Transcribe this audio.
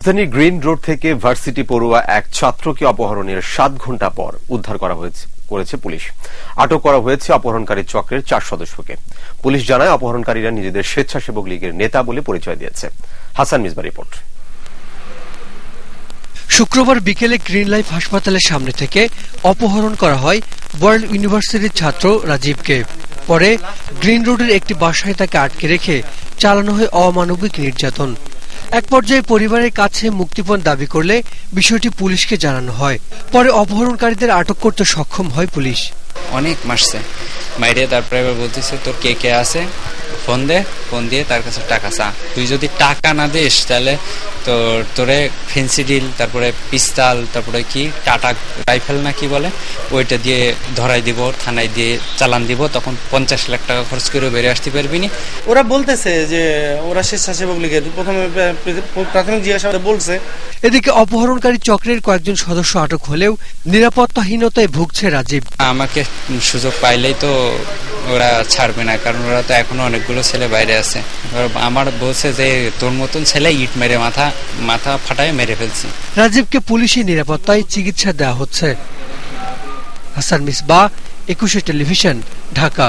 রাজধানী green road থেকে varsity পড়ুয়া এক ছাত্রকে অপহরণের 7 ঘণ্টা পর উদ্ধার করেছে পুলিশ। আটক করা হয়েছে অপহরণকারী চক্রের 4 সদস্যকে। পুলিশ জানায় অপহরণকারীরা নিজেদের স্বেচ্ছাসেবক লীগের নেতা বলে পরিচয় দিয়েছে। হাসান মিসবা রিপোর্ট। শুক্রবার বিকেলে গ্রিন লাইফ হাসপাতালের সামনে থেকে অপহরণ করা হয় ওয়ার্ল্ড ইউনিভার্সিটির ছাত্র রাজীবকে। পরে গ্রিন রোডের একটি বাসায় তাকে আটকে রেখে চালানো হয় অমানবিক নির্যাতন। এক পর্যায়ে পরিবারের কাছে মুক্তিপণ দাবি করলে বিষয়টি পুলিশকে জানানো হয়। পরে অপহরণকারীদের আটক করতে সক্ষম হয় পুলিশ। অনেক মারছে মাইরে, তারপরে বলতেছে তোর কে কে আছে ফোন দিয়ে তার কাছে টাকা চা, তুই যদি টাকা না দিস তাহলে তোরে ফেন্সিডিল, তারপরে পিস্তল, তারপরে কি টাটা রাইফেল না কি বলে ওইটা দিয়ে ধরাই দিব, থানায় দিয়ে চালান দিব, তখন 50 লাখ টাকা খরচ করে বেরিয়ে আসতে পারবি না। ওরা বলতেছে যে ওরা স্বেচ্ছাসেবক লীগের, প্রথমে প্রাথমিক জিজ্ঞাসাবাদে বলছে। এদিকে অপহরণকারী চক্রের কয়েকজন সদস্য আটক হলেও নিরাপত্তাহীনতায় ভুগছে রাজীব। আমাকে সুযোগ পাইলেই তো ওরা ছাড়বে না, কারণ ওরা তো এখনো অনেকগুলো ছেলে বাইরে আছে। আমার বলছে যে তোর মতন ছেলে ইট মেরে মাথা ফাটায় মেরে ফেলছি। রাজীবকে পুলিশের নিরাপত্তায় চিকিৎসা দেওয়া হচ্ছে। হাসান মিসবা, 21 টেলিভিশন, ঢাকা।